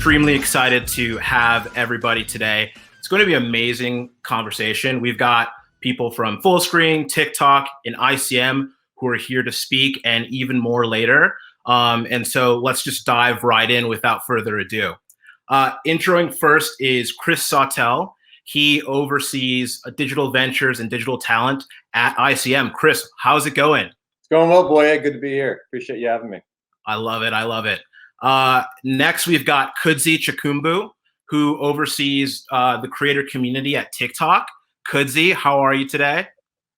extremely excited to have everybody today. It's going to be an amazing conversation. We've got people from Fullscreen, TikTok, and ICM who are here to speak, and even more later. And so let's just dive right in without further ado. Introing first is Sawtelle. He oversees digital ventures and digital talent at ICM. Chris, how's it going? It's going well, Boye. Good to be here. Appreciate you having me. I love it. I love it. Next, we've got Kudzi, who oversees the creator community at TikTok. Kudzi, how are you today?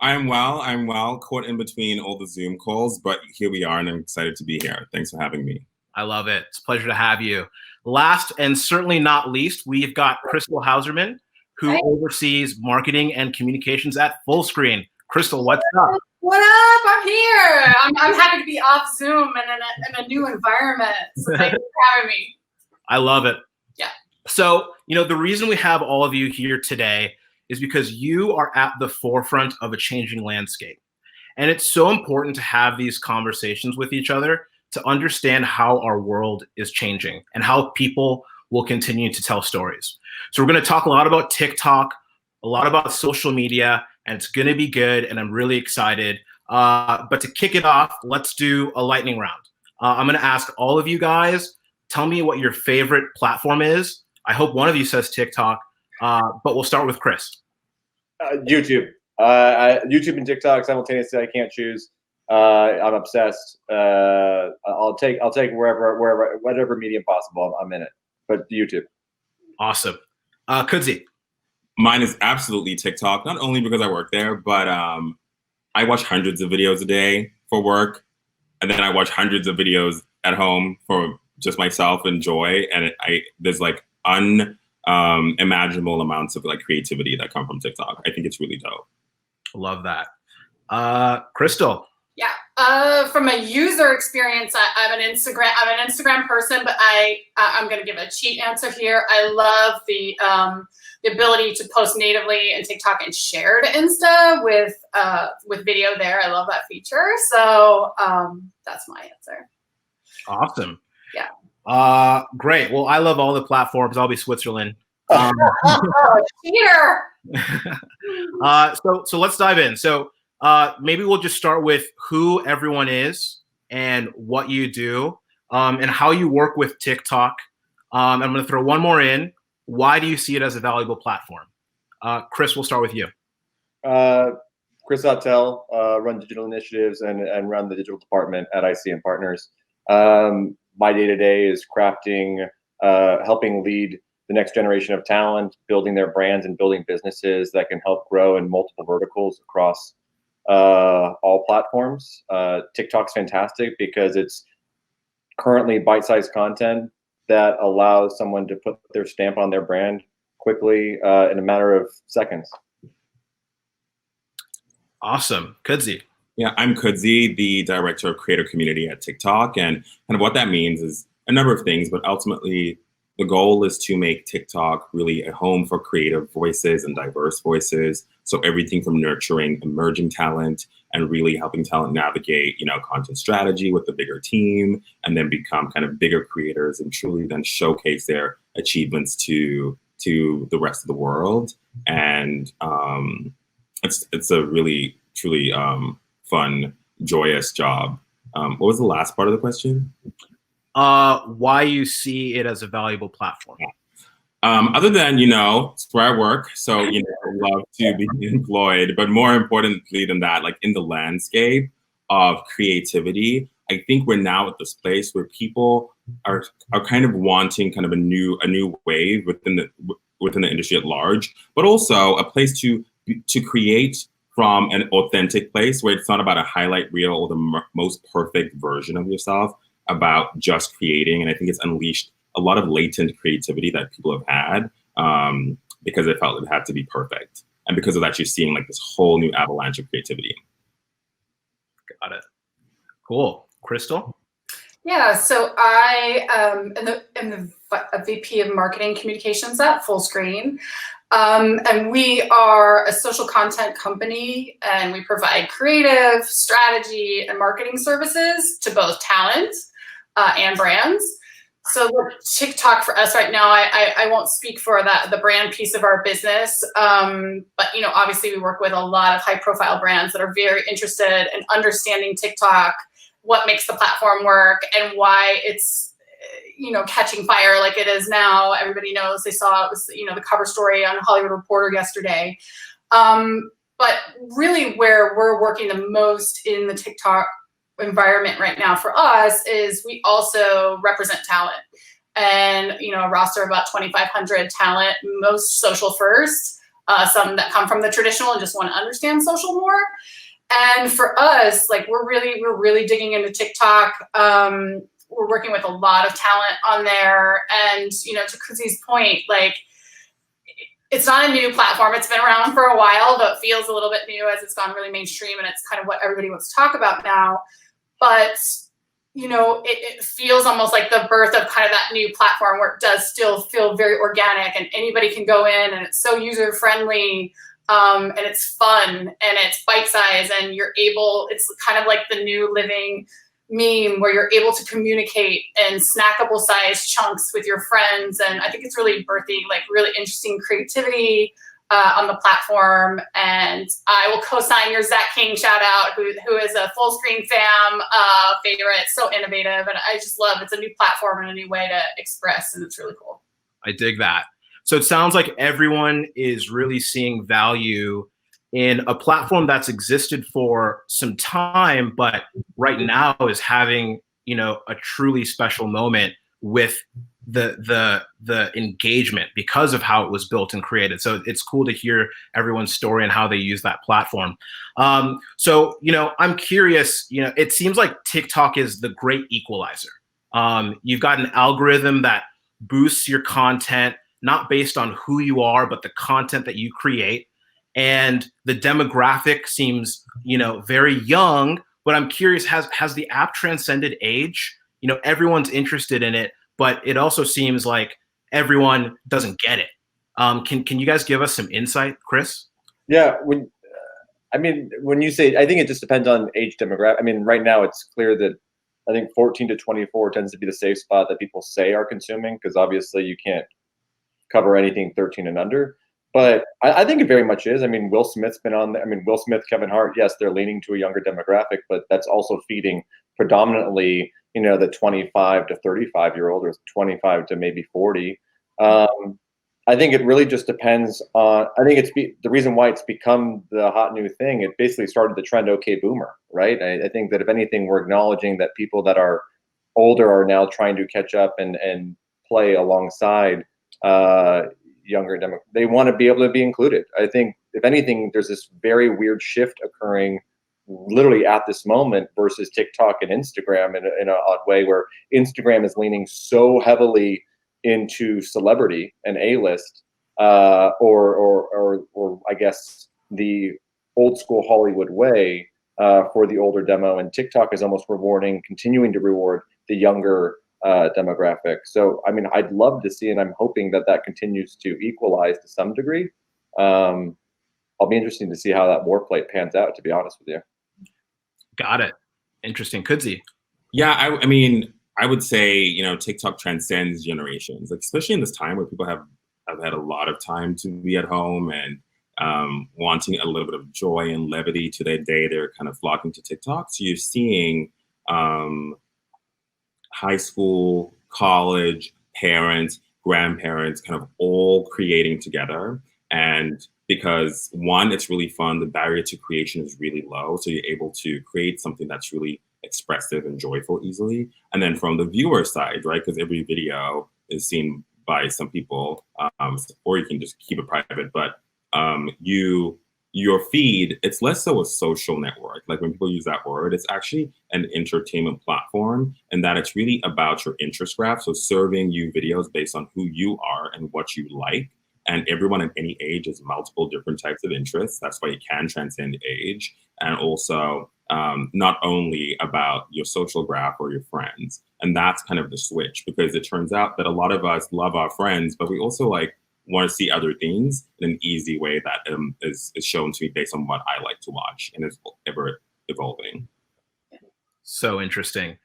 I'm well. Caught in between all the Zoom calls, but here we are, and I'm excited to be here. Thanks for having me. I love it. It's a pleasure to have you. Last and certainly not least, we've got Krystal Hauserman, who oversees marketing and communications at Fullscreen. Krystal, what's up? What up? I'm here. I'm happy to be off Zoom and in a new environment. So thank you for having me. I love it. Yeah. So, the reason we have all of you here today is because you are at the forefront of a changing landscape. And it's so important to have these conversations with each other to understand how our world is changing and how people will continue to tell stories. So we're going to talk a lot about TikTok, a lot about social media, and it's going to be good, and I'm really excited. But to kick it off, let's do a lightning round. I'm going to ask all of you guys, tell me what your favorite platform is. I hope one of you says TikTok, but we'll start with Chris. YouTube. YouTube and TikTok simultaneously. I can't choose. I'm obsessed. I'll take wherever, whatever medium possible. I'm in it. But YouTube. Awesome. Kudzi. Mine is absolutely TikTok, not only because I work there, but I watch hundreds of videos a day for work, and then I watch hundreds of videos at home for just myself and joy. And there's like unimaginable amounts of like creativity that come from TikTok. I think it's really dope. Love that. Krystal. Yeah. From a user experience, I'm an Instagram person, but I'm going to give a cheat answer here. I love the ability to post natively in TikTok and share to Insta with video there. I love that feature. So that's my answer. Awesome. Yeah. Great. Well, I love all the platforms. I'll be Switzerland. Cheater. So let's dive in. So maybe we'll just start with who everyone is and what you do, and how you work with TikTok. I'm going to throw one more in. Why do you see it as a valuable platform? Chris, we'll start with you. Chris Sawtelle, run digital initiatives and run the digital department at ICM Partners. My day-to-day is crafting, helping lead the next generation of talent, building their brands and building businesses that can help grow in multiple verticals across all platforms. TikTok's fantastic because it's currently bite-sized content that allows someone to put their stamp on their brand quickly in a matter of seconds. Awesome. Kudzi. Yeah, I'm Kudzi, the director of creator community at TikTok. And kind of what that means is a number of things, but ultimately the goal is to make TikTok really a home for creative voices and diverse voices. So everything from nurturing emerging talent and really helping talent navigate, content strategy with a bigger team, and then become kind of bigger creators and truly then showcase their achievements to the rest of the world. And it's a really, truly fun, joyous job. What was the last part of the question? Why you see it as a valuable platform? Other than, it's where I work. So, I love to be employed. But more importantly than that, like in the landscape of creativity, I think we're now at this place where people are kind of wanting kind of a new wave within the industry at large, but also a place to create from an authentic place where it's not about a highlight reel or the most perfect version of yourself, about just creating. And I think it's unleashed a lot of latent creativity that people have had because they felt it had to be perfect. And because of that, you're seeing like this whole new avalanche of creativity. Got it. Cool. Krystal? Yeah, so I am a VP of Marketing Communications at Fullscreen. And we are a social content company, and we provide creative, strategy, and marketing services to both talent and brands. So the TikTok for us right now, I won't speak for the brand piece of our business, but obviously we work with a lot of high profile brands that are very interested in understanding TikTok, what makes the platform work, and why it's catching fire like it is now. Everybody knows, they saw it was the cover story on Hollywood Reporter yesterday. But really where we're working the most in the TikTok environment right now for us is we also represent talent, and a roster of about 2,500 talent, most social first, some that come from the traditional and just want to understand social more. And for us, like we're really digging into TikTok. We're working with a lot of talent on there, and to Kudzi's point, like it's not a new platform. It's been around for a while, though it feels a little bit new as it's gone really mainstream, and it's kind of what everybody wants to talk about now. But, it feels almost like the birth of kind of that new platform where it does still feel very organic, and anybody can go in, and it's so user friendly, and it's fun, and it's bite size, and it's kind of like the new living meme where you're able to communicate in snackable size chunks with your friends. And I think it's really birthing like really interesting creativity on the platform. And I will co-sign your Zach King shout out, who is a Fullscreen fam favorite, so innovative. And I just love, it's a new platform and a new way to express, and it's really cool. I dig that. So it sounds like everyone is really seeing value in a platform that's existed for some time, but right now is having, a truly special moment with the engagement because of how it was built and created. So it's cool to hear everyone's story and how they use that platform. So I'm curious, it seems like TikTok is the great equalizer. You've got an algorithm that boosts your content, not based on who you are, but the content that you create. And the demographic seems, very young, but I'm curious, has the app transcended age? Everyone's interested in it, but it also seems like everyone doesn't get it. Can you guys give us some insight, Chris? Yeah, when you say, I think it just depends on age demographic. I mean, right now it's clear that I think 14 to 24 tends to be the safe spot that people say are consuming, because obviously you can't cover anything 13 and under. But I think it very much is. I mean, Will Smith's been on there. I mean, Will Smith, Kevin Hart, yes, they're leaning to a younger demographic, but that's also feeding predominantly, the 25 to 35-year-old, or 25 to maybe 40. I think it really just depends on, I think the reason why it's become the hot new thing, it basically started the trend, okay, boomer, right? I think that if anything, we're acknowledging that people that are older are now trying to catch up and play alongside younger demo. They want to be able to be included. I think if anything, there's this very weird shift occurring literally at this moment versus TikTok and Instagram in an odd way, where Instagram is leaning so heavily into celebrity and A-list, or I guess the old school Hollywood way for the older demo, and TikTok is almost continuing to reward the younger demographic. So, I mean, I'd love to see, and I'm hoping that continues to equalize to some degree. I'll be interested to see how that war plate pans out, to be honest with you. Got it. Interesting. Kudzi. Yeah, I mean, I would say, TikTok transcends generations, like, especially in this time where people have had a lot of time to be at home and wanting a little bit of joy and levity to their day. They're kind of flocking to TikTok. So you're seeing high school, college, parents, grandparents kind of all creating together. And because one, it's really fun, the barrier to creation is really low. So you're able to create something that's really expressive and joyful easily. And then from the viewer side, right, because every video is seen by some people, or you can just keep it private, but your feed, it's less so a social network. Like when people use that word, it's actually an entertainment platform, and that it's really about your interest graph. So serving you videos based on who you are and what you like. And everyone at any age has multiple different types of interests. That's why you can transcend age. And also not only about your social graph or your friends. And that's kind of the switch, because it turns out that a lot of us love our friends, but we also want to see other things in an easy way that is shown to me based on what I like to watch, and is ever evolving. So interesting.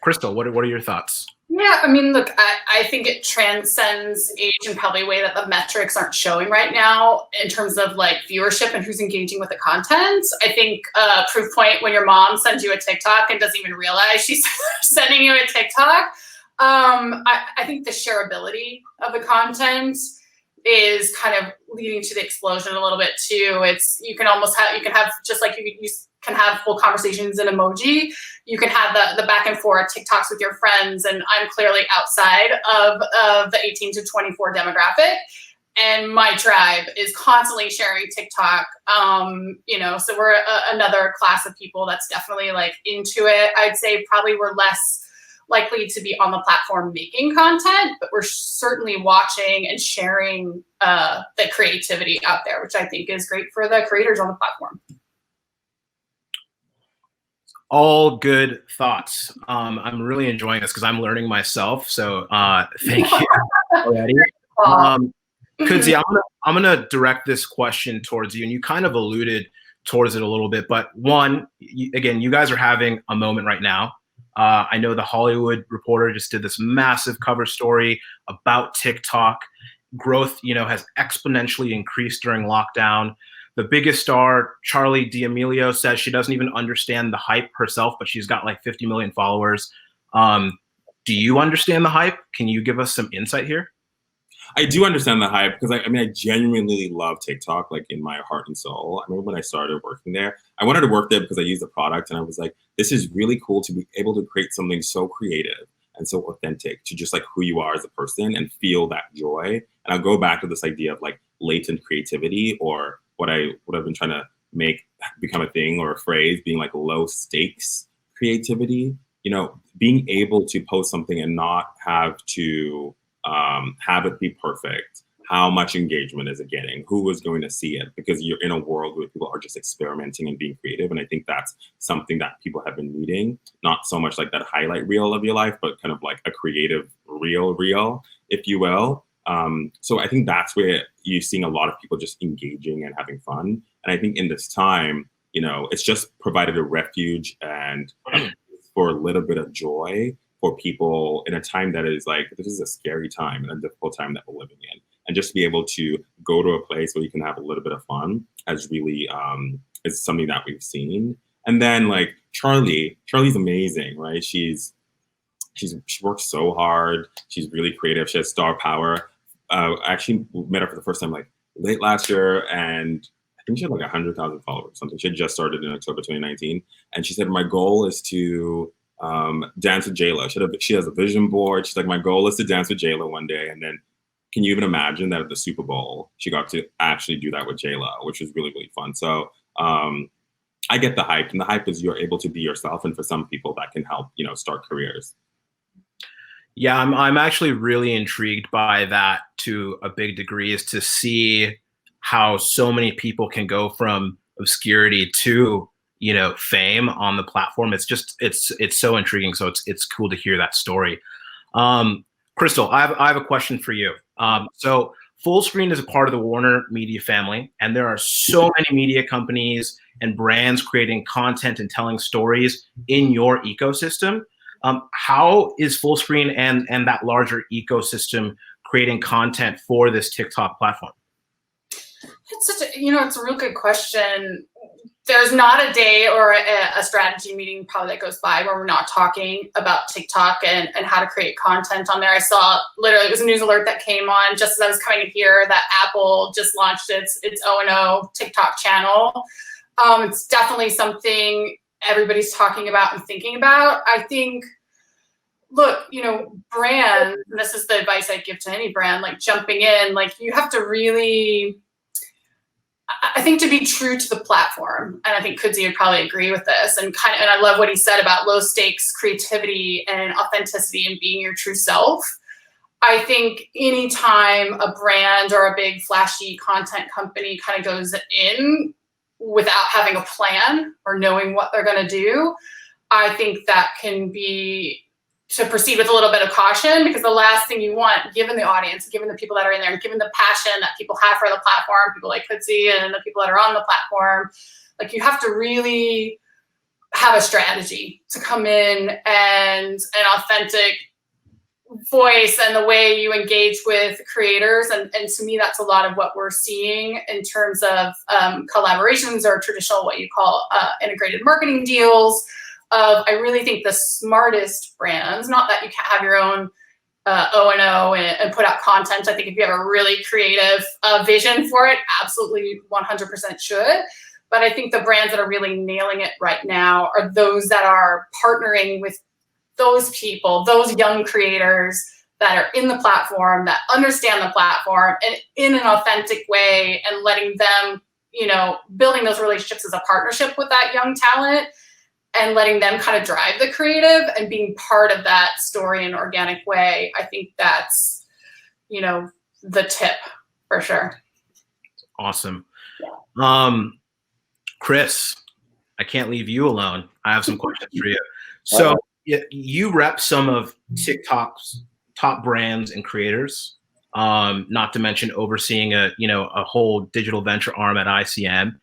Krystal, what are your thoughts? Yeah, I mean, look, I think it transcends age in probably a way that the metrics aren't showing right now in terms of like viewership and who's engaging with the content. I think proof point when your mom sends you a TikTok and doesn't even realize she's sending you a TikTok. I think the shareability of the content is kind of leading to the explosion a little bit too. You can have just like you can have full conversations in emoji. You can have the back and forth TikToks with your friends, and I'm clearly outside of the 18 to 24 demographic. And my tribe is constantly sharing TikTok. So we're another class of people that's definitely like into it. I'd say probably we're less likely to be on the platform making content, but we're certainly watching and sharing the creativity out there, which I think is great for the creators on the platform. All good thoughts. I'm really enjoying this because I'm learning myself. So thank you already. Kudzi, I'm gonna direct this question towards you, and you kind of alluded towards it a little bit. But one, again, you guys are having a moment right now. I know the Hollywood Reporter just did this massive cover story about TikTok. Growth, has exponentially increased during lockdown. The biggest star, Charli D'Amelio, says she doesn't even understand the hype herself, but she's got like 50 million followers. Do you understand the hype? Can you give us some insight here? I do understand the hype because I genuinely love TikTok, like in my heart and soul. I remember when I started working there, I wanted to work there because I used the product and I was like, this is really cool to be able to create something so creative and so authentic to just like who you are as a person and feel that joy. And I'll go back to this idea of like latent creativity, or what I've been trying to make become a thing or a phrase, being like low stakes creativity, being able to post something and not have to have it be perfect. How much engagement is it getting? Who is going to see it? Because you're in a world where people are just experimenting and being creative. And I think that's something that people have been needing. Not so much like that highlight reel of your life, but kind of like a creative reel, if you will. So I think that's where you're seeing a lot of people just engaging and having fun. And I think in this time, it's just provided a refuge and for a little bit of joy for people in a time that is like, this is a scary time and a difficult time that we're living in. And just to be able to go to a place where you can have a little bit of fun has really is something that we've seen. And then like Charli's amazing, right? She works so hard. She's really creative. She has star power. I actually met her for the first time like late last year, and I think she had like 100,000 followers or something. She had just started in October 2019. And she said, my goal is to dance with J-Lo. She has a vision board. She's like, my goal is to dance with J-Lo one day. And then can you even imagine that at the Super Bowl, she got to actually do that with J-Lo, which was really, really fun. So I get the hype, and the hype is you're able to be yourself. And for some people that can help, start careers. Yeah, I'm actually really intrigued by that to a big degree, is to see how so many people can go from obscurity to, fame on the platform. It's so intriguing. So it's cool to hear that story. Krystal, I have a question for you. So Fullscreen is a part of the Warner Media family, and there are so many media companies and brands creating content and telling stories in your ecosystem. How is Fullscreen and that larger ecosystem creating content for this TikTok platform? It's it's a real good question. There's not a day or a strategy meeting probably that goes by where we're not talking about TikTok and how to create content on there. I saw literally, it was a news alert that came on just as I was coming in here that Apple just launched its O&O TikTok channel. It's definitely something everybody's talking about and thinking about. I think, look, brands, and this is the advice I give to any brand, like jumping in, like you have to really, I think, to be true to the platform. And I think Kudzi would probably agree with this. And I love what he said about low stakes creativity and authenticity and being your true self. I think anytime a brand or a big flashy content company kind of goes in without having a plan or knowing what they're going to do, I think that can be to proceed with a little bit of caution, because the last thing you want, given the audience, given the people that are in there, and given the passion that people have for the platform, people like Kudzi and the people that are on the platform, like you have to really have a strategy to come in and an authentic voice and the way you engage with creators. And to me, that's a lot of what we're seeing in terms of collaborations or traditional, what you call integrated marketing deals. I really think the smartest brands, not that you can't have your own O&O and put out content. I think if you have a really creative vision for it, absolutely 100% should. But I think the brands that are really nailing it right now are those that are partnering with those people, those young creators that are in the platform, that understand the platform and in an authentic way, and letting them, building those relationships as a partnership with that young talent and letting them kind of drive the creative and being part of that story in an organic way. I think that's, the tip for sure. Awesome. Chris, I can't leave you alone. I have some questions for you. So you rep some of TikTok's top brands and creators, not to mention overseeing a whole digital venture arm at ICM.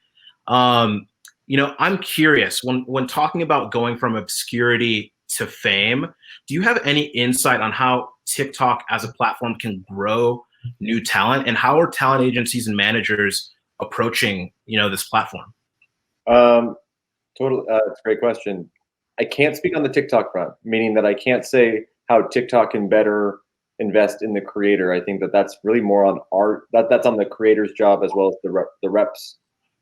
I'm curious, when talking about going from obscurity to fame, do you have any insight on how TikTok as a platform can grow new talent, and how are talent agencies and managers approaching, this platform? Totally. It's a great question. I can't speak on the TikTok front, meaning that I can't say how TikTok can better invest in the creator. I think that's really more on that's on the creator's job, as well as the reps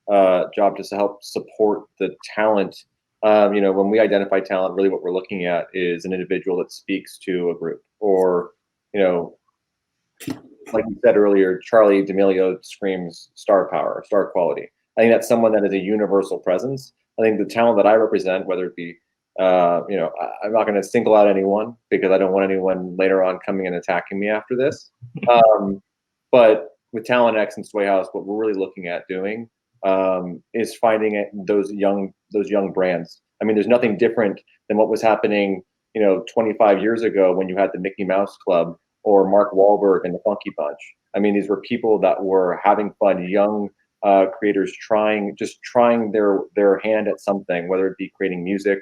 job, just to help support the talent. When we identify talent, really what we're looking at is an individual that speaks to a group, or, like you said earlier, Charlie D'Amelio screams star power, star quality. I think that's someone that is a universal presence. I think the talent that I represent, whether it be, I'm not going to single out anyone because I don't want anyone later on coming and attacking me after this. But with Talent X and Sway House, what we're really looking at doing is finding those young brands. I mean, there's nothing different than what was happening, 25 years ago when you had the Mickey Mouse Club or Mark Wahlberg and the Funky Bunch. I mean, these were people that were having fun, young creators trying their hand at something, whether it be creating music,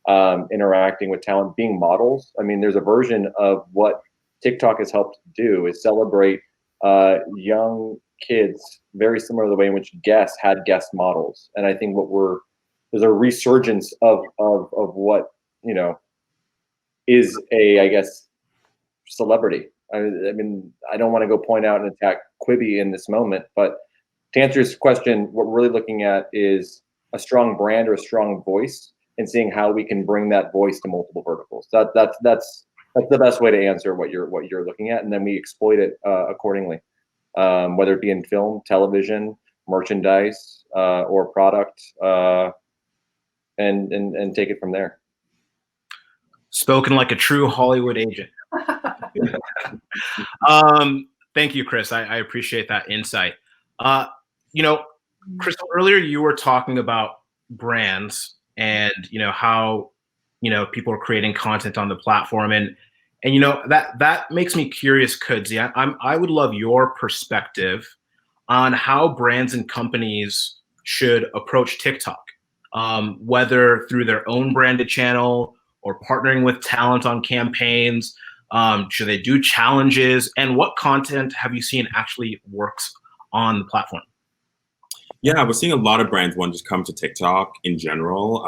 interacting with talent, being models. I mean, there's a version of what TikTok has helped do is celebrate young kids, very similar to the way in which Guess had guest models. And I think there's a resurgence of what, is a, I guess, celebrity. I mean, I don't want to go point out and attack Quibi in this moment, but to answer this question, what we're really looking at is a strong brand or a strong voice, and seeing how we can bring that voice to multiple verticals. That's the best way to answer what you're looking at, and then we exploit it accordingly, whether it be in film, television, merchandise, or product, and take it from there. Spoken like a true Hollywood agent. Thank you, Chris. I appreciate that insight. Krystal, earlier you were talking about brands and how people are creating content on the platform, and that makes me curious, Kudzi. I would love your perspective on how brands and companies should approach TikTok, whether through their own branded channel or partnering with talent on campaigns. Should they do challenges, and what content have you seen actually works on the platform? Yeah, we're seeing a lot of brands just come to TikTok in general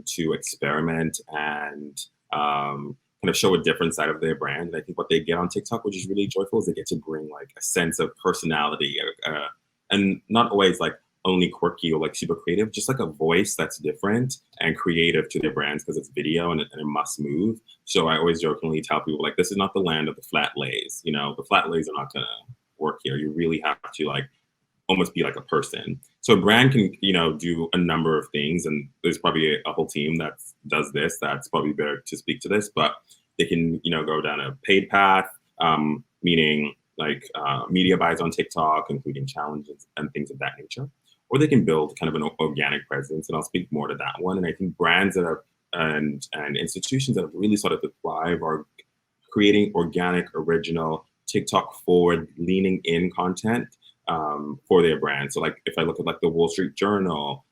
to experiment and kind of show a different side of their brand. And I think what they get on TikTok, which is really joyful, is they get to bring like a sense of personality, and not always like only quirky or like super creative, just like a voice that's different and creative to their brands, because it's video and it must move. So I always jokingly tell people, like, this is not the land of the flat lays. The flat lays are not gonna work here. You really have to like almost be like a person. So a brand can, do a number of things, and there's probably a whole team that does this. That's probably better to speak to this, but they can, go down a paid path, meaning like media buys on TikTok, including challenges and things of that nature. Or they can build kind of an organic presence, and I'll speak more to that one. And I think brands that are and institutions that have really started to thrive are creating organic, original, TikTok forward, leaning in content for their brand. So like if I look at like the Wall Street Journal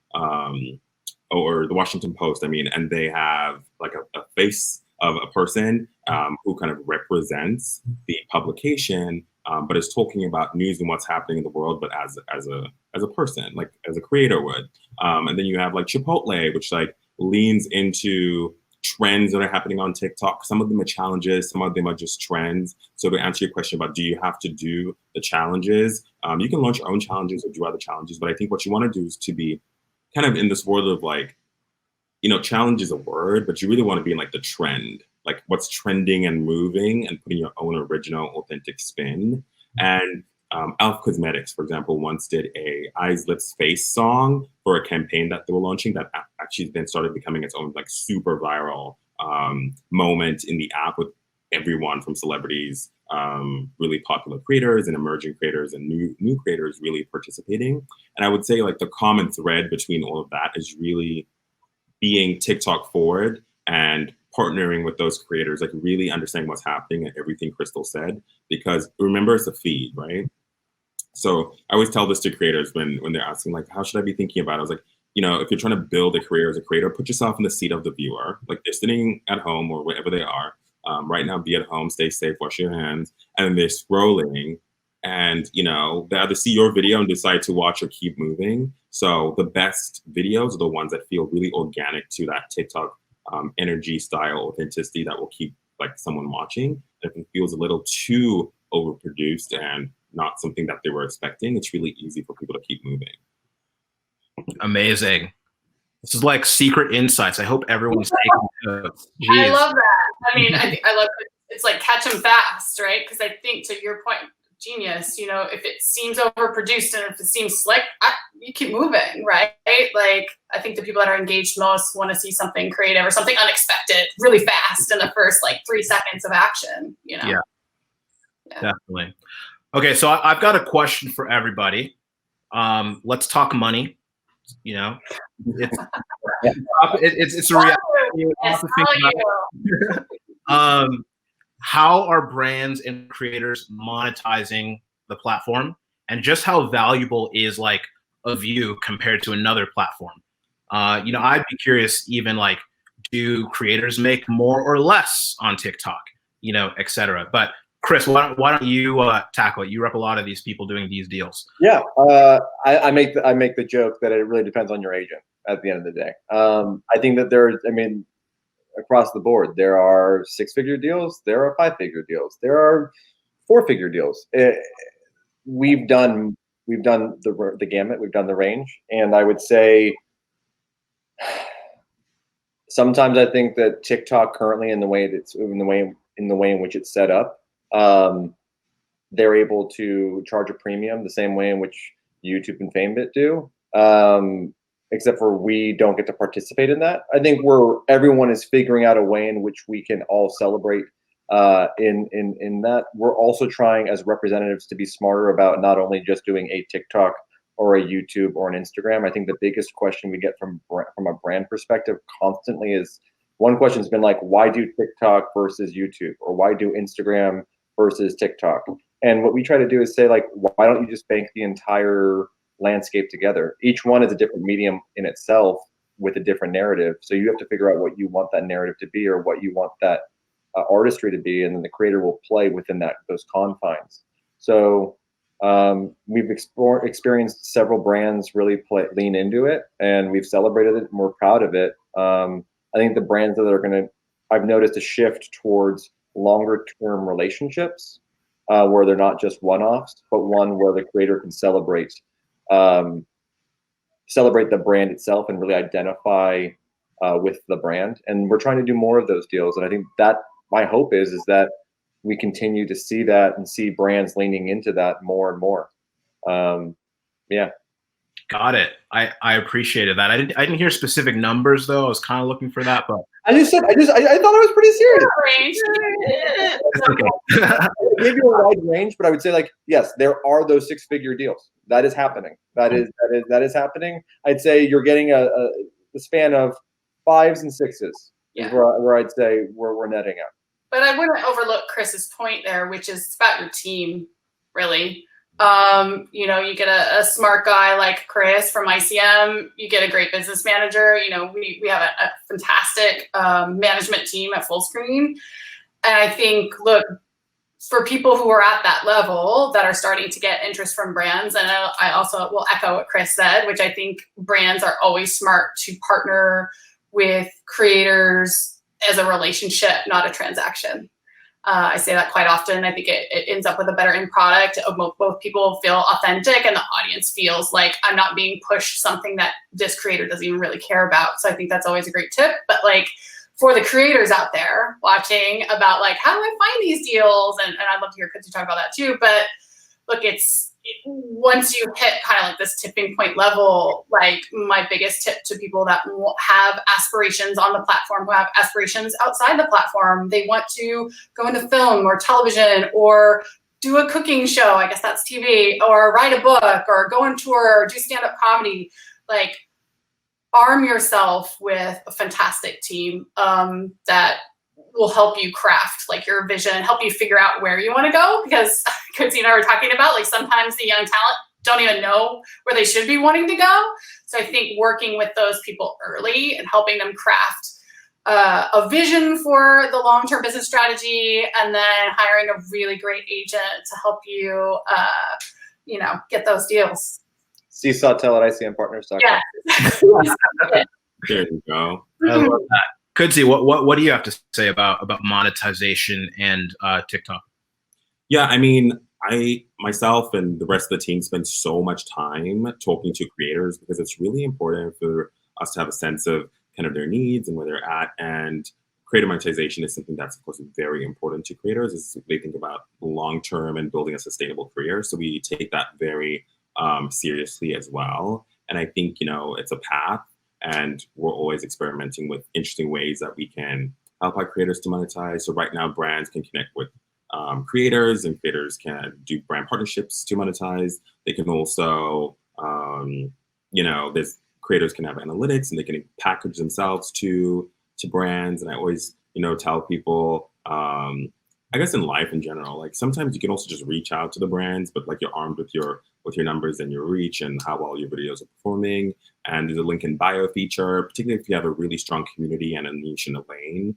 or the Washington Post, I mean, and they have like a face of a person who kind of represents the publication, but is talking about news and what's happening in the world, but as a person, like as a creator would. And then you have like Chipotle, which like leans into trends that are happening on TikTok. Some of them are challenges, some of them are just trends. So to answer your question about do you have to do the challenges, you can launch your own challenges or do other challenges, but I think what you want to do is to be kind of in this world of like, you know, challenge is a word, but you really want to be in like the trend, like what's trending and moving and putting your own original, authentic spin. And Elf Cosmetics, for example, once did a Eyes, Lips, Face song for a campaign that they were launching that actually then started becoming its own like super viral moment in the app with everyone from celebrities, really popular creators and emerging creators and new creators really participating. And I would say like the common thread between all of that is really being TikTok forward and partnering with those creators, like really understanding what's happening and everything Krystal said, because remember it's a feed, right? So I always tell this to creators when they're asking like, how should I be thinking about it? I was like, you know, if you're trying to build a career as a creator, put yourself in the seat of the viewer. Like they're sitting at home or wherever they are. Right now, be at home, stay safe, wash your hands. And they're scrolling and, you know, they either see your video and decide to watch or keep moving. So the best videos are the ones that feel really organic to that TikTok energy, style, authenticity that will keep like someone watching. If it feels a little too overproduced and not something that they were expecting, it's really easy for people to keep moving. Amazing. This is like secret insights. I hope everyone's taking notes. I love that. I mean, I love it. It's like catch them fast, right? Because I think to your point, genius, you know, if it seems overproduced and if it seems slick, you keep moving, right? Like, I think the people that are engaged most want to see something creative or something unexpected really fast in the first like 3 seconds of action, you know? Yeah. Definitely. Okay, so I've got a question for everybody. Let's talk money. You know, it's a reality. Yes, How are brands and creators monetizing the platform, and just how valuable is like a view compared to another platform? You know, I'd be curious, even like, do creators make more or less on TikTok? You know, etc. But Chris, why don't you tackle it? You rep a lot of these people doing these deals. Yeah, I make the joke that it really depends on your agent at the end of the day. I think that across the board, there are 6-figure deals, there are 5-figure deals, there are 4-figure deals. We've done the gamut, we've done the range, and I would say sometimes I think that TikTok currently in the way in which it's set up, they're able to charge a premium the same way in which YouTube and FameBit do, except for we don't get to participate in that. I think everyone is figuring out a way in which we can all celebrate in that. We're also trying as representatives to be smarter about not only just doing a TikTok or a YouTube or an Instagram. I think the biggest question we get from a brand perspective constantly is, one question's been like, why do TikTok versus YouTube, or why do Instagram versus TikTok? And what we try to do is say, like, why don't you just bank the entire landscape together? Each one is a different medium in itself with a different narrative. So you have to figure out what you want that narrative to be, or what you want that artistry to be, and then the creator will play within those confines. So we've experienced several brands really lean into it, and we've celebrated it, and we're proud of it. I think the brands that I've noticed a shift towards longer term relationships, where they're not just one-offs, but one where the creator can celebrate the brand itself and really identify with the brand. And we're trying to do more of those deals. And I think that my hope is that we continue to see that and see brands leaning into that more and more. Yeah. Got it. I appreciated that. I didn't hear specific numbers though. I was kind of looking for that, but I thought it was pretty serious. it's okay. I gave you a wide range, but I would say, like, yes, there are those 6-figure deals. That is happening. That is happening. I'd say you're getting a span of 5s and 6s. Yeah. Is where I'd say we're netting out. But I wouldn't overlook Chris's point there, which is it's about your team, really. You know, you get a smart guy like Chris from ICM, you get a great business manager. You know, we have a fantastic management team at Fullscreen. And I think, look, for people who are at that level that are starting to get interest from brands, and I also will echo what Chris said, which I think brands are always smart to partner with creators as a relationship, not a transaction. I say that quite often. I think it ends up with a better end product. Both people feel authentic and the audience feels like I'm not being pushed something that this creator doesn't even really care about. So I think that's always a great tip. But like, for the creators out there watching about like, how do I find these deals? And I'd love to hear Kudzi talk about that too. But look, once you hit kind of like this tipping point level, like my biggest tip to people that have aspirations on the platform, who have aspirations outside the platform, they want to go into film or television or do a cooking show, I guess that's TV, or write a book or go on tour or do stand-up comedy, like, arm yourself with a fantastic team that will help you craft like your vision, help you figure out where you want to go. Because Kudzi and I were talking about, like, sometimes the young talent don't even know where they should be wanting to go. So I think working with those people early and helping them craft a vision for the long-term business strategy, and then hiring a really great agent to help you, you know, get those deals. See Sawtelle at ICMPartners.com. Yeah. There you go. I love that. Kudzi, what do you have to say about monetization and TikTok? Yeah, I mean, I myself and the rest of the team spend so much time talking to creators because it's really important for us to have a sense of kind of their needs and where they're at. And creator monetization is something that's, of course, very important to creators as they think about long term and building a sustainable career. So we take that very seriously as well. And I think, you know, it's a path, and we're always experimenting with interesting ways that we can help our creators to monetize. So right now, brands can connect with creators, and creators can do brand partnerships to monetize. They can also, you know, creators can have analytics, and they can package themselves to brands. And I always, you know, tell people, I guess in life in general, like sometimes you can also just reach out to the brands, but like you're armed with your numbers and your reach and how well your videos are performing. And there's a link in bio feature, particularly if you have a really strong community and a niche in a lane.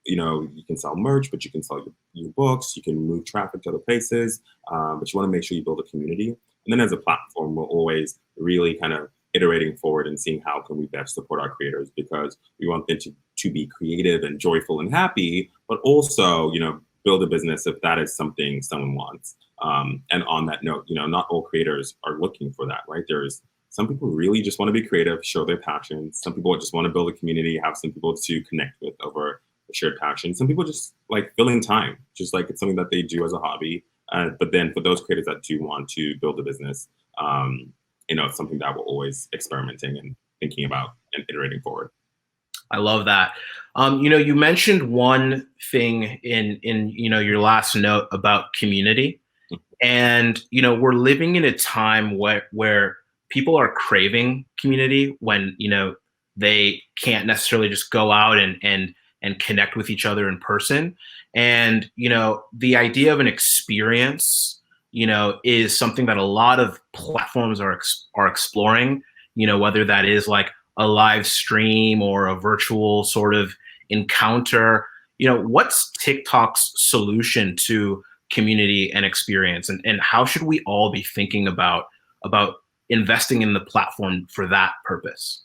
You know, you can sell merch, but you can sell your books, you can move traffic to other places, but you want to make sure you build a community. And then as a platform, we're always really kind of iterating forward and seeing how can we best support our creators, because we want them to be creative and joyful and happy, but also, you know, build a business if that is something someone wants. And on that note, you know, not all creators are looking for that, right? There's some people really just want to be creative, show their passions. Some people just want to build a community, have some people to connect with over a shared passion. Some people just like filling time, just like it's something that they do as a hobby. But then for those creators that do want to build a business, you know, it's something that we're always experimenting and thinking about and iterating forward. I love that. You know, you mentioned one thing in you know, your last note about community, and you know, we're living in a time where people are craving community when, you know, they can't necessarily just go out and connect with each other in person. And you know, the idea of an experience, you know, is something that a lot of platforms are exploring. You know, whether that is like a live stream or a virtual sort of encounter. You know, what's TikTok's solution to community and experience, and how should we all be thinking about investing in the platform for that purpose?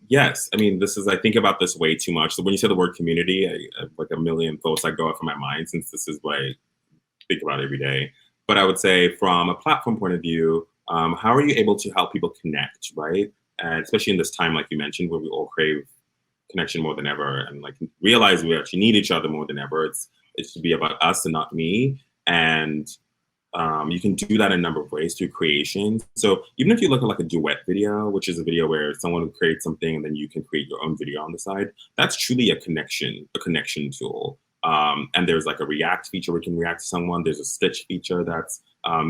Yes, I mean, I think about this way too much. So when you say the word community, I have like a million thoughts that go off in my mind, since this is what I think about every day. But I would say from a platform point of view, how are you able to help people connect, right? And especially in this time, like you mentioned, where we all crave connection more than ever, and like realize we actually need each other more than ever. It should be about us and not me. And you can do that in a number of ways through creation. So even if you look at like a duet video, which is a video where someone creates something and then you can create your own video on the side, that's truly a connection tool. And there's like a react feature where you can react to someone. There's a stitch feature that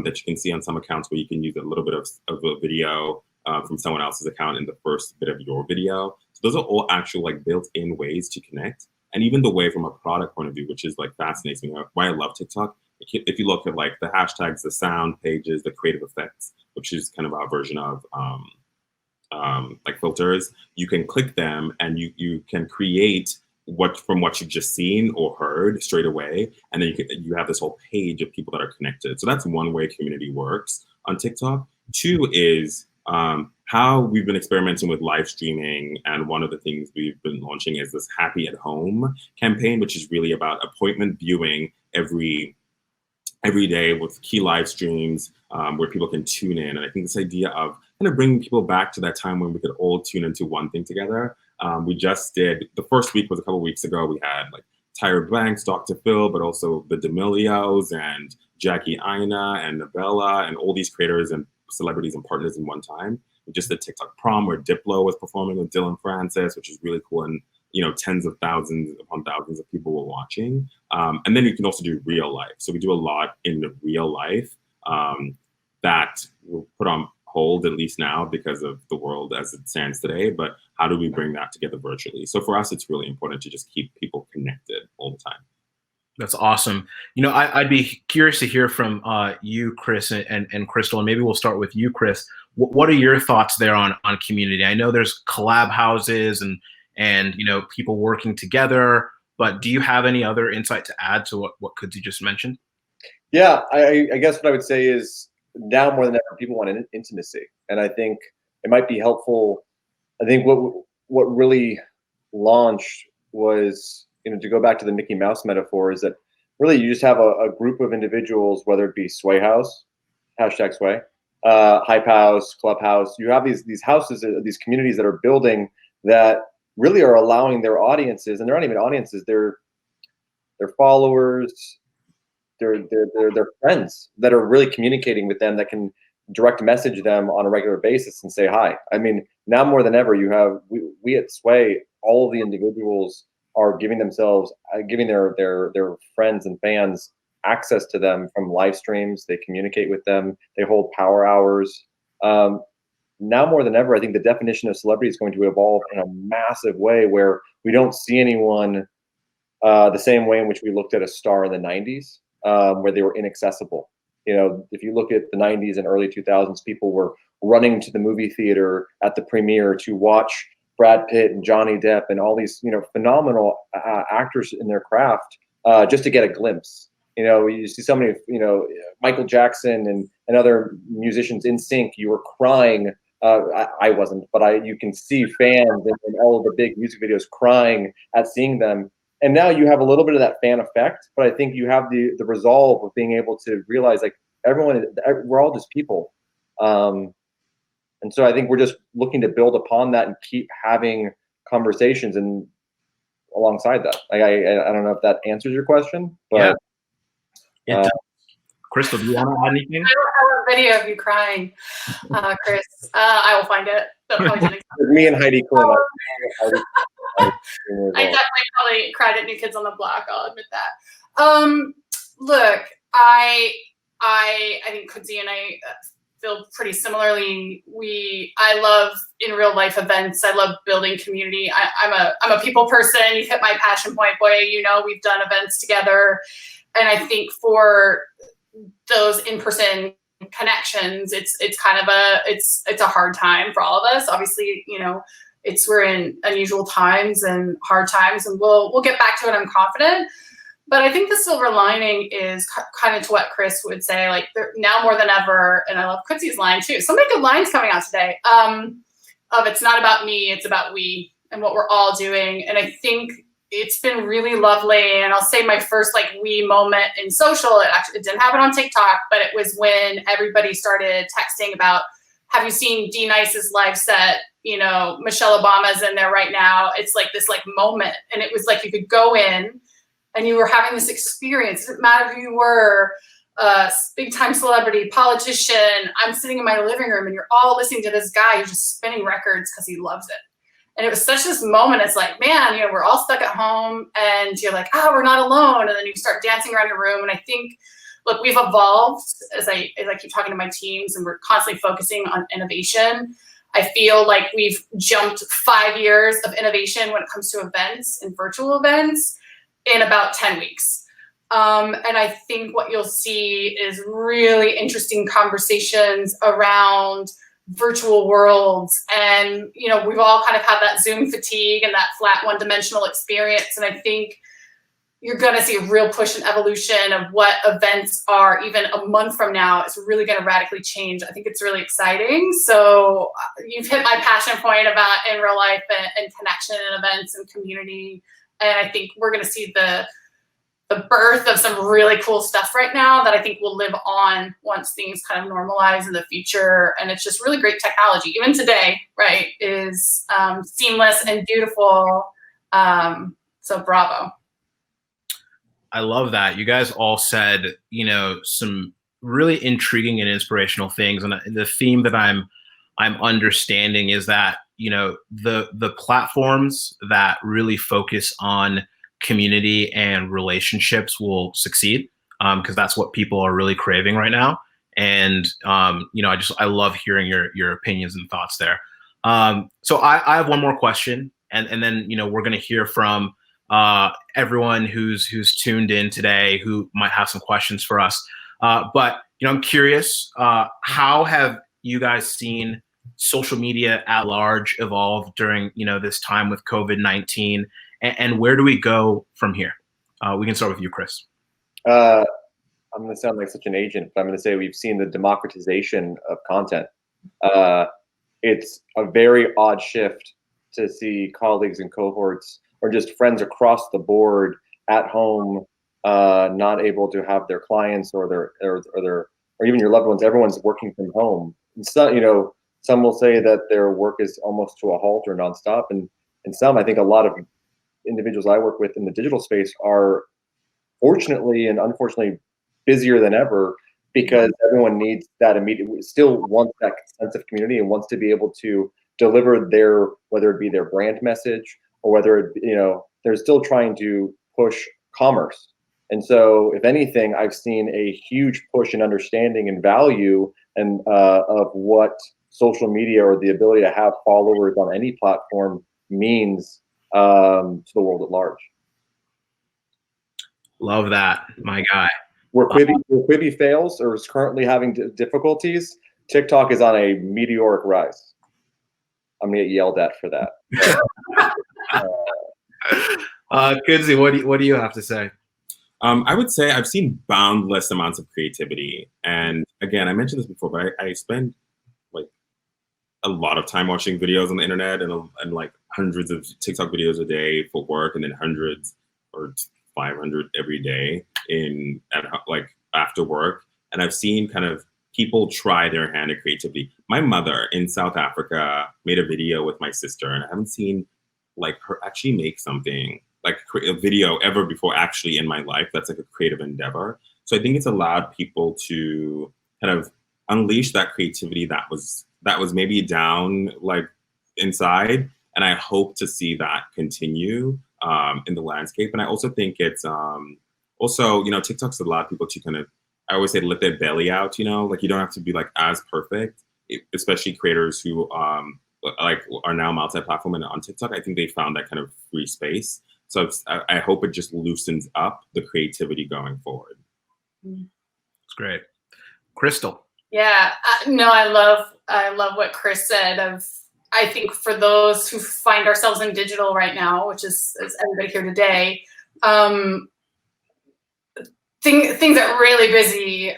you can see on some accounts where you can use a little bit of a video from someone else's account in the first bit of your video. So those are all actual like built-in ways to connect. And even the way from a product point of view, which is like fascinates me, why I love TikTok, if you look at like the hashtags, the sound pages, the creative effects, which is kind of our version of like filters, you can click them and you can create from what you've just seen or heard straight away, and then you have this whole page of people that are connected. So that's one way community works on TikTok. Two is how we've been experimenting with live streaming, and one of the things we've been launching is this Happy at Home campaign, which is really about appointment viewing every day with key live streams where people can tune in. And I think this idea of kind of bringing people back to that time when we could all tune into one thing together. We just did, the first week was a couple of weeks ago. We had like Tyra Banks, Dr. Phil, but also the D'Amelios and Jackie Aina and Nabella and all these creators and celebrities and partners in one time. We just did TikTok prom where Diplo was performing with Dylan Francis, which is really cool. And tens of thousands upon thousands of people were watching. And then you can also do real life. So we do a lot in the real life that we'll put on hold, at least now, because of the world as it stands today. But how do we bring that together virtually? So for us, it's really important to just keep people connected all the time. That's awesome. I'd be curious to hear from you, Chris, and Krystal, and maybe we'll start with you, Chris. What are your thoughts there on community? I know there's collab houses and people working together, but do you have any other insight to add to what Kudzi just mentioned? Yeah, I guess what I would say is now more than ever, people want intimacy, and I think it might be helpful. I think what really launched was, to go back to the Mickey Mouse metaphor, is that really you just have a group of individuals, whether it be Sway House, hashtag Sway, Hype House, Clubhouse. You have these houses, these communities that are building that really are allowing their audiences, and they're not even audiences, they're followers, they're friends that are really communicating with them, that can direct message them on a regular basis and say hi. I mean, now more than ever, we at Sway, all of the individuals are giving their friends and fans access to them from live streams. They communicate with them. They hold power hours. Now more than ever, I think the definition of celebrity is going to evolve in a massive way, where we don't see anyone the same way in which we looked at a star in the 90s, where they were inaccessible. If you look at the 90s and early 2000s, people were running to the movie theater at the premiere to watch Brad Pitt and Johnny Depp and all these, phenomenal actors in their craft, just to get a glimpse. You see so many, Michael Jackson and other musicians in sync. You were crying. I wasn't, but you can see fans in all of the big music videos crying at seeing them. And now you have a little bit of that fan effect, but I think you have the resolve of being able to realize, like, we're all just people. And so I think we're just looking to build upon that and keep having conversations and alongside that. I don't know if that answers your question, but yeah. Krystal, do you want to add anything? I don't have a video of you crying, Chris. I will find it. Me and Heidi Klum. I definitely probably cried at New Kids on the Block. I'll admit that. Look, I think Kudzi and I feel pretty similarly. I love in real life events. I love building community. I'm a people person. You've hit my passion point, Boye. We've done events together, and I think for those in-person connections, it's kind of it's a hard time for all of us. Obviously, we're in unusual times and hard times, and we'll get back to it. I'm confident. But I think the silver lining is kind of to what Chris would say, like, now more than ever, and I love Kudzi's line too. So many good lines coming out today. Of it's not about me, it's about we and what we're all doing. And I think it's been really lovely. And I'll say my first we moment in social, it didn't happen on TikTok, but it was when everybody started texting about, have you seen D Nice's live set? Michelle Obama's in there right now. It's like this moment. And it was like you could go in and you were having this experience. It didn't matter who you were, big time celebrity, politician. I'm sitting in my living room and you're all listening to this guy who's just spinning records because he loves it. And it was such this moment. It's like, man, we're all stuck at home and you're like, we're not alone. And then you start dancing around your room. And I think, look, we've evolved as I keep talking to my teams, and we're constantly focusing on innovation. I feel like we've jumped 5 years of innovation when it comes to events and virtual events in about 10 weeks. And I think what you'll see is really interesting conversations around virtual worlds. And, you know, we've all kind of had that Zoom fatigue and that flat one-dimensional experience. And I think you're going to see a real push and evolution of what events are even a month from now. It's really going to radically change. I think it's really exciting. So you've hit my passion point about in real life and connection and events and community. And I think we're going to see the birth of some really cool stuff right now that I think will live on once things kind of normalize in the future. And it's just really great technology. Even today, right, is seamless and beautiful. So bravo. I love that. You guys all said, you know, some really intriguing and inspirational things. And the theme that I'm understanding is that, you know, the platforms that really focus on community and relationships will succeed, because that's what people are really craving right now. And you know, I love hearing your opinions and thoughts there. So I have one more question, and then, you know, we're going to hear from everyone who's tuned in today who might have some questions for us. But, you know, I'm curious, how have you guys seen social media at large evolve during, you know, this time with COVID-19? And where do we go from here? We can start with you, Chris. I'm going to sound like such an agent, but I'm going to say we've seen the democratization of content. It's a very odd shift to see colleagues and cohorts or just friends across the board at home, not able to have their clients or even your loved ones. Everyone's working from home. And so, you know, some will say that their work is almost to a halt or nonstop, and some, I think, a lot of individuals I work with in the digital space are fortunately and unfortunately busier than ever, because everyone needs that still wants that sense of community and wants to be able to deliver their, whether it be their brand message or whether it, you know, they're still trying to push commerce. And so if anything, I've seen a huge push in understanding and value and of what social media or the ability to have followers on any platform means to the world at large. Love that, my guy. Where Quibi fails or is currently having difficulties, TikTok is on a meteoric rise. I'm gonna get yelled at for that. Kudzi, what do you have to say? I would say I've seen boundless amounts of creativity, and again, I mentioned this before, but I spend like a lot of time watching videos on the internet and like hundreds of TikTok videos a day for work, and then hundreds or 500 every day like after work. And I've seen kind of people try their hand at creativity. My mother in South Africa made a video with my sister, and I haven't seen like her actually make something like a video ever before actually in my life. That's like a creative endeavor. So I think it's allowed people to kind of unleash that creativity that was maybe down like inside. And I hope to see that continue in the landscape. And I also think it's also, you know, TikTok's allowed people to kind of, I always say, let their belly out, you know, like you don't have to be like as perfect, especially creators who like are now multi-platform and on TikTok. I think they found that kind of free space. So I hope it just loosens up the creativity going forward. It's great. Krystal. Yeah, no, I love what Chris said. I think for those who find ourselves in digital right now, which is everybody here today, things are really busy.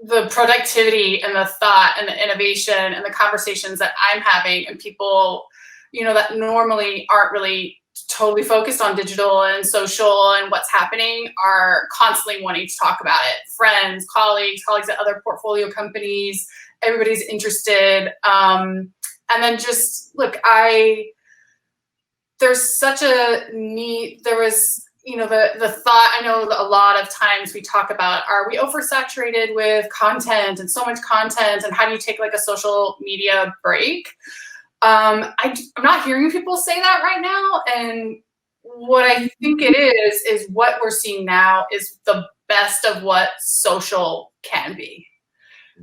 The productivity and the thought and the innovation and the conversations that I'm having, and people, you know, that normally aren't really totally focused on digital and social and what's happening are constantly wanting to talk about it. Friends, colleagues at other portfolio companies, everybody's interested. And then just look, there's such a need. There was, you know, the thought, I know a lot of times we talk about, are we oversaturated with content and so much content, and how do you take like a social media break? I'm not hearing people say that right now. And what I think it is what we're seeing now is the best of what social can be,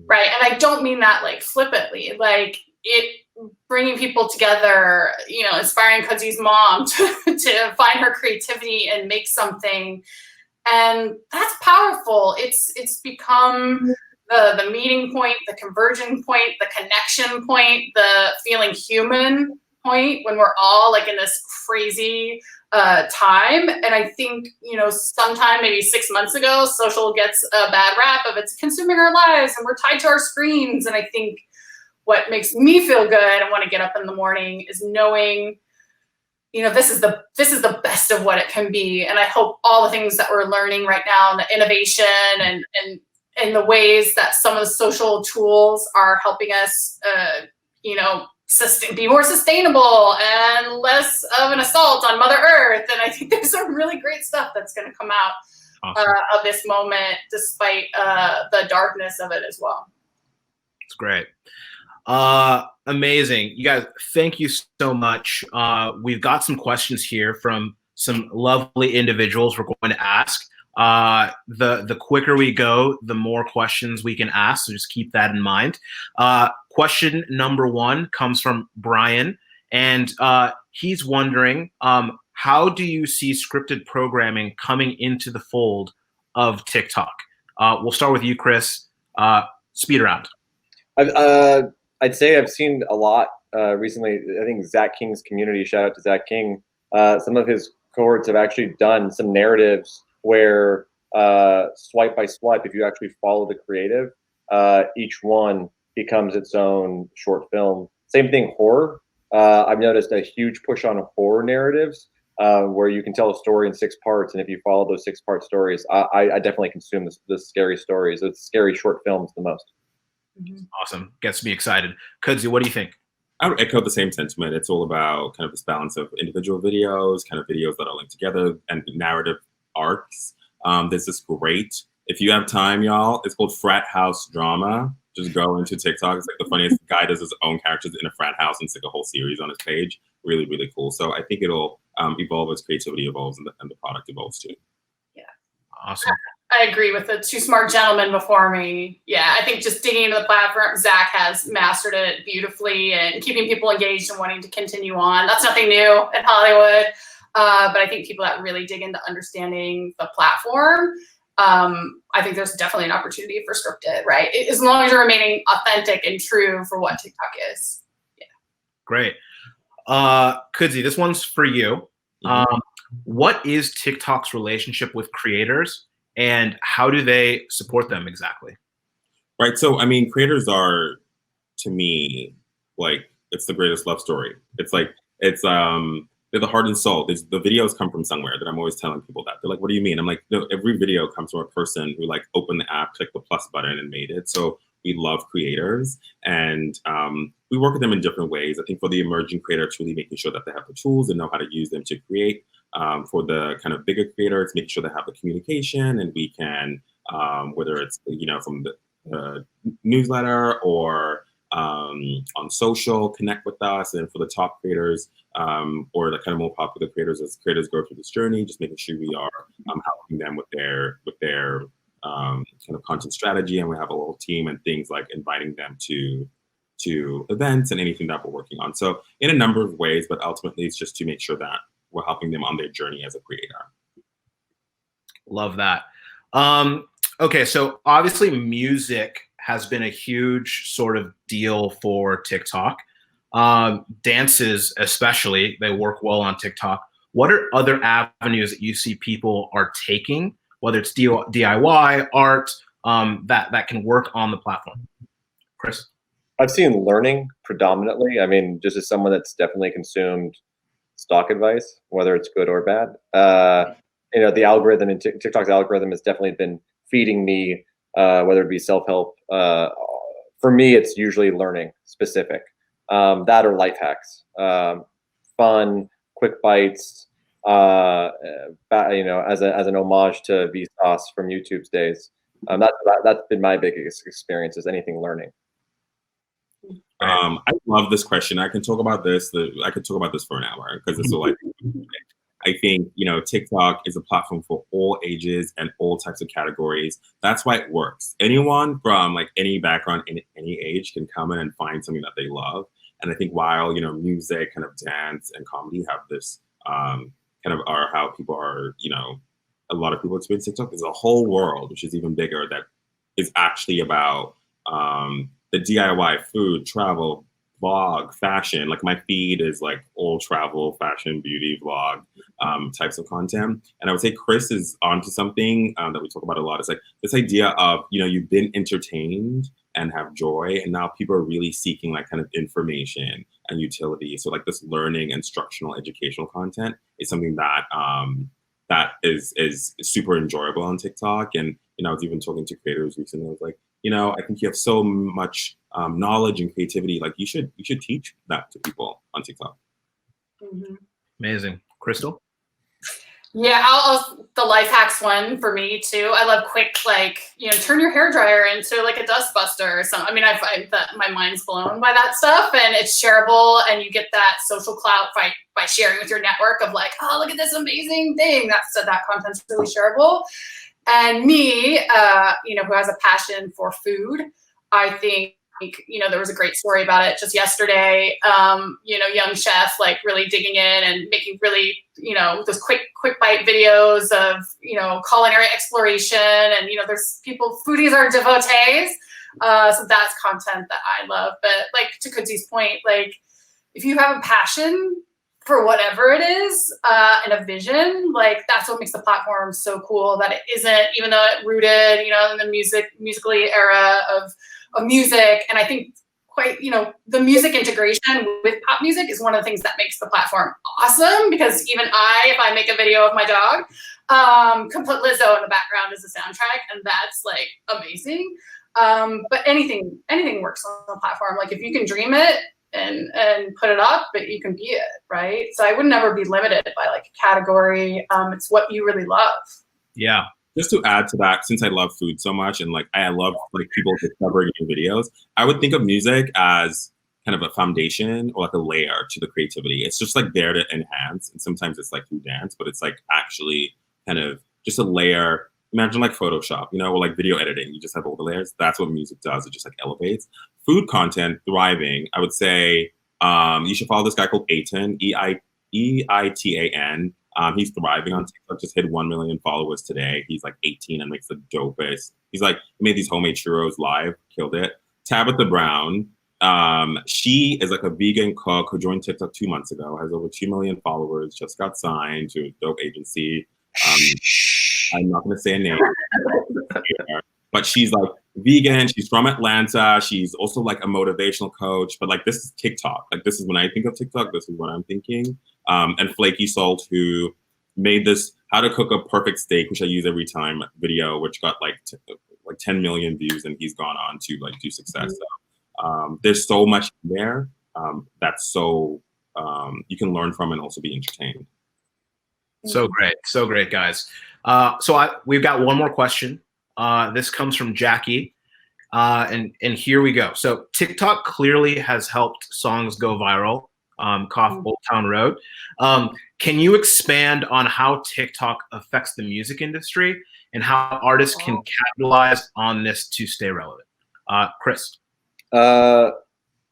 right? And I don't mean that like flippantly, like it bringing people together, inspiring Kudzi's mom to find her creativity and make something. And that's powerful. It's become the meeting point, the conversion point, the connection point, the feeling human point when we're all like in this crazy time. And I think, sometime maybe 6 months ago, social gets a bad rap of it's consuming our lives and we're tied to our screens. And I think what makes me feel good and want to get up in the morning is knowing, this is the best of what it can be. And I hope all the things that we're learning right now, and the innovation and the ways that some of the social tools are helping us, be more sustainable and less of an assault on Mother Earth. And I think there's some really great stuff that's going to come out of this moment, despite the darkness of it as well. It's great. Amazing. You guys, thank you so much. We've got some questions here from some lovely individuals we're going to ask. The quicker we go, the more questions we can ask. So just keep that in mind. Question number 1 comes from Brian, and he's wondering, how do you see scripted programming coming into the fold of TikTok? We'll start with you, Chris. Speed round. I'd say I've seen a lot recently. I think Zach King's community, shout out to Zach King. Some of his cohorts have actually done some narratives where swipe by swipe, if you actually follow the creative, each one becomes its own short film. Same thing, horror. I've noticed a huge push on horror narratives where you can tell a story in 6 parts, and if you follow those 6-part stories, I definitely consume the scary stories. It's scary short films the most. Awesome. Gets me excited. Kudzi, what do you think? I would echo the same sentiment. It's all about kind of this balance of individual videos, kind of videos that are linked together, and narrative arcs. There's this great, if you have time, y'all, it's called Frat House Drama. Just go into TikTok. It's like the funniest guy does his own characters in a frat house and stick a whole series on his page. Really, really cool. So I think it'll evolve as creativity evolves and the product evolves too. Yeah. Awesome. I agree with the 2 smart gentlemen before me. Yeah, I think just digging into the platform, Zach has mastered it beautifully and keeping people engaged and wanting to continue on. That's nothing new in Hollywood. But I think people that really dig into understanding the platform, I think there's definitely an opportunity for scripted, right? As long as you're remaining authentic and true for what TikTok is. Yeah. Great. Kudzi, this one's for you. What is TikTok's relationship with creators, and how do they support them exactly? Right. So, I mean, creators are, to me, like, it's the greatest love story. It's like, they're the heart and soul. The videos come from somewhere that I'm always telling people that. They're like, what do you mean? I'm like, no, every video comes from a person who like opened the app, clicked the plus button and made it. So we love creators, and we work with them in different ways. I think for the emerging creator, it's really making sure that they have the tools and know how to use them to create. For the kind of bigger creators, making sure they have the communication, and we can, whether it's, from the newsletter or on social, connect with us. And for the top creators, or the kind of more popular creators, as creators go through this journey, just making sure we are helping them with their kind of content strategy. And we have a little team and things like inviting them to events and anything that we're working on. So in a number of ways, but ultimately it's just to make sure that we're helping them on their journey as a creator. Love that. Okay, so obviously music has been a huge sort of deal for TikTok. Dances especially, they work well on TikTok. What are other avenues that you see people are taking, whether it's DIY, art, that can work on the platform? Chris? I've seen learning predominantly. I mean, just as someone that's definitely consumed stock advice, whether it's good or bad. The algorithm in TikTok's algorithm has definitely been feeding me, whether it be self-help. For me, it's usually learning specific, that or life hacks, fun, quick bites, as an homage to Vsauce from YouTube's days. That's been my biggest experience, is anything learning. I love this question. I can talk about this. I could talk about this for an hour because it's so like. I think, TikTok is a platform for all ages and all types of categories. That's why it works. Anyone from like any background, in any age can come in and find something that they love. And I think while, music, kind of dance and comedy have this kind of are how people are, a lot of people experience TikTok. There's a whole world, which is even bigger, that is actually about the DIY, food, travel, vlog, fashion. Like my feed is like all travel, fashion, beauty, vlog types of content. And I would say Chris is onto something that we talk about a lot. It's like this idea of, you've been entertained and have joy, and now people are really seeking like kind of information and utility. So like this learning, instructional, educational content is something that that is super enjoyable on TikTok. And I was even talking to creators recently. I was like, I think you have so much knowledge and creativity. Like you should teach that to people on TikTok. Mm-hmm. Amazing. Krystal? Yeah, the life hacks one for me too. I love quick, turn your hairdryer into like a dust buster or something. I mean, I find that my mind's blown by that stuff, and it's shareable, and you get that social clout by sharing with your network of like, oh, look at this amazing thing. That content's really shareable. And me, who has a passion for food, I think, there was a great story about it just yesterday. Young chef, like really digging in and making really, those quick bite videos of, culinary exploration. And, there's foodies are devotees. So that's content that I love. But like to Kudzi's point, like if you have a passion for whatever it is, and a vision, like that's what makes the platform so cool, that it isn't, even though it rooted, in the musically era of music. And I think the music integration with pop music is one of the things that makes the platform awesome, because even if I make a video of my dog, can put Lizzo in the background as a soundtrack, and that's like amazing. But anything works on the platform. Like if you can dream it and put it up, but you can be it, right? So I would never be limited by like a category. It's what you really love. Yeah. Just to add to that, since I love food so much and like I love like people discovering new videos, I would think of music as kind of a foundation or like a layer to the creativity. It's just like there to enhance, and sometimes it's like through dance, but it's like actually kind of just a layer. Imagine like Photoshop, or like video editing. You just have all the layers. That's what music does. It just like elevates. Food content thriving. I would say you should follow this guy called Eitan, Eitan. He's thriving on TikTok. Just hit 1 million followers today. He's like 18 and makes the dopest. He's like made these homemade churros live, killed it. Tabitha Brown. She is like a vegan cook who joined TikTok 2 months ago. Has over 2 million followers. Just got signed to a dope agency. I'm not going to say a name, but she's like vegan. She's from Atlanta. She's also like a motivational coach. But like this is TikTok. Like this is when I think of TikTok. This is what I'm thinking. And Flaky Salt, who made this "How to Cook a Perfect Steak," which I use every time video, which got like 10 million views, and he's gone on to like do success. So there's so much there that's so you can learn from and also be entertained. So great, guys. We've got one more question. This comes from Jackie, and here we go. So TikTok clearly has helped songs go viral. Cough Old Town Road. Can you expand on how TikTok affects the music industry and how artists can capitalize on this to stay relevant? Chris. The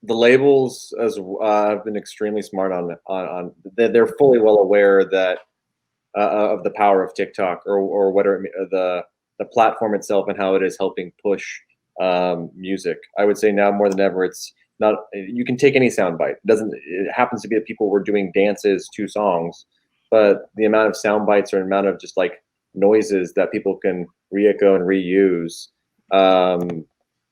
labels have been extremely smart on they're fully well aware that of the power of TikTok or whatever the platform itself and how it is helping push music. I would say now more than ever, it's not, you can take any soundbite. It happens to be that people were doing dances to songs, but the amount of sound bites or amount of just like noises that people can re-echo and reuse on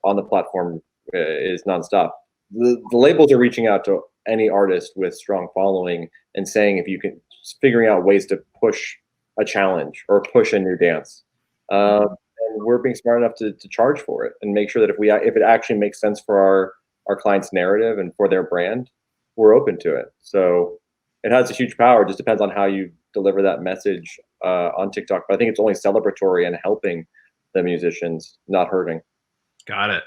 the platform is nonstop. The labels are reaching out to any artist with strong following and saying if you can, figuring out ways to push a challenge or push a new dance. And we're being smart enough to charge for it and make sure that if it actually makes sense for our client's narrative and for their brand, we're open to it. So it has a huge power. It just depends on how you deliver that message on TikTok. But I think it's only celebratory and helping the musicians, not hurting. Got it.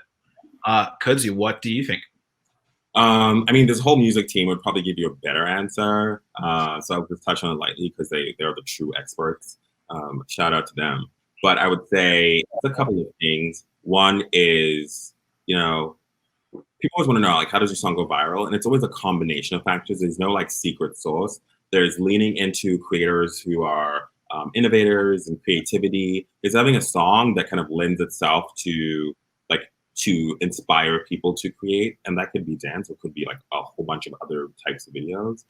Kudzi, what do you think? I mean, this whole music team would probably give you a better answer. So I'll just touch on it lightly because they're the true experts. Shout out to them. But I would say a couple of things. One is, you know, people always want to know, like, how does your song go viral? And it's always a combination of factors. There's no like secret sauce. There's leaning into creators who are innovators and creativity. There's having a song that kind of lends itself to inspire people to create, and that could be dance, it could be like a whole bunch of other types of videos.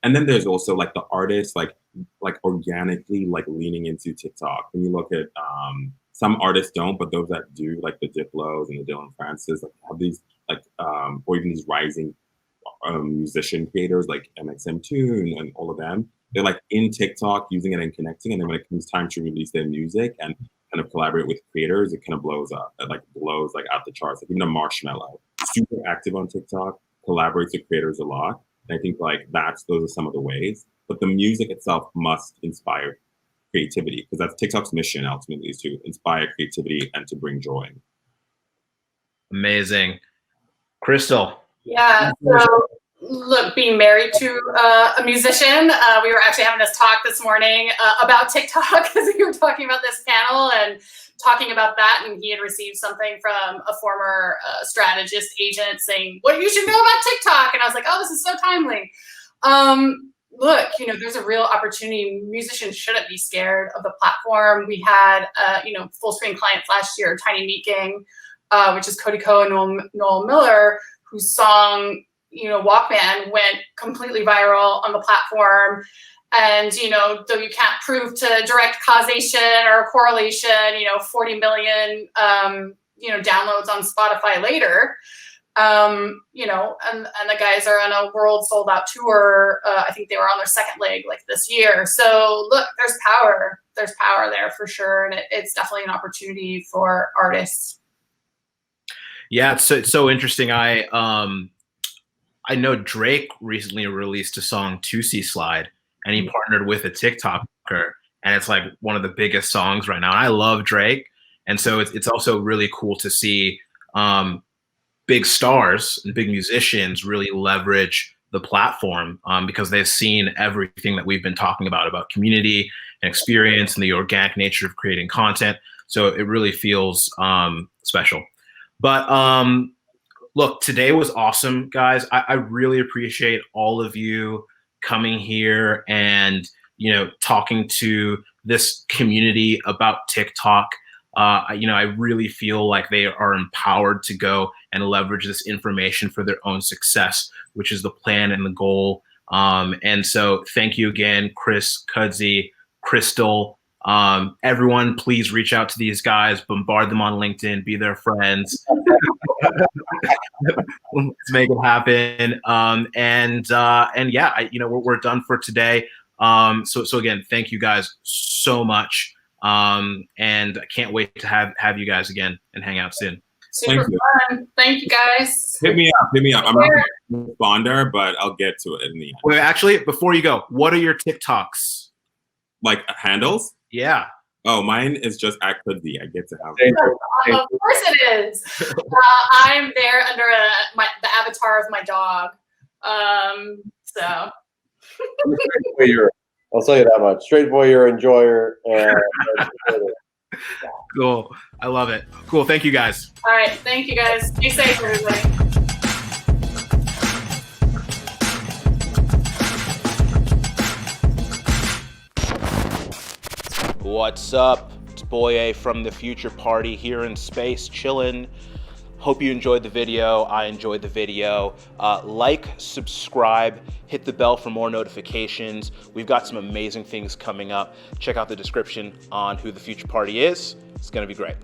And then there's also like the artists like organically like leaning into TikTok. When you look at some artists don't, but those that do, like the Diplos and the Dylan Francis, like have these like or even these rising musician creators like MXM2 and all of them. They're like in TikTok using it and connecting, and then when it comes time to release their music and kind of collaborate with creators, it kind of blows up. It like blows like out the charts. Like even a Marshmello, super active on TikTok, collaborates with creators a lot. And I think like those are some of the ways. But the music itself must inspire creativity, because that's TikTok's mission ultimately, is to inspire creativity and to bring joy. Amazing. Krystal. Yeah. So look, being married to a musician, we were actually having this talk this morning about TikTok because we were talking about this panel and talking about that, and he had received something from a former strategist agent saying, "What you should know about TikTok," and I was like, "Oh, this is so timely." Look, you know, there's a real opportunity. Musicians shouldn't be scared of the platform. We had, Fullscreen clients last year, Tiny Meat Gang, which is Cody Ko and Noel Miller, whose song, Walkman went completely viral on the platform. And, though you can't prove to direct causation or correlation, 40 million, downloads on Spotify later, and the guys are on a world sold out tour. I think they were on their second leg like this year. So look, there's power there for sure. And it's definitely an opportunity for artists. Yeah, it's so interesting. I know Drake recently released a song, 2C Slide, and he partnered with a TikToker, and it's like one of the biggest songs right now. And I love Drake, and so it's also really cool to see big stars and big musicians really leverage the platform because they've seen everything that we've been talking about community and experience and the organic nature of creating content. So it really feels special. But look, today was awesome, guys. I really appreciate all of you coming here and, talking to this community about TikTok. I really feel like they are empowered to go and leverage this information for their own success, which is the plan and the goal. And so thank you again, Chris, Kudzi, Krystal. Everyone, please reach out to these guys, bombard them on LinkedIn, be their friends. Let's make it happen. And yeah, we're done for today. So again, thank you guys so much. And I can't wait to have you guys again and hang out soon. Super fun. Thank you guys. Hit me up. I'm not a responder, but I'll get to it in the end. Wait, actually, before you go, what are your TikToks? Like handles? Yeah. Oh, mine is just at Kudzi. I get to have it. Of course it is. I'm there under the avatar of my dog. So. I'll tell you that much. Straight voyeur, enjoyer, and Cool. I love it. Cool. Thank you, guys. All right. Thank you, guys. Be safe, everybody. What's up? It's Boye from The Future Party here in space, chilling. Hope you enjoyed the video. I enjoyed the video. Like, subscribe, hit the bell for more notifications. We've got some amazing things coming up. Check out the description on who The Future Party is. It's gonna be great.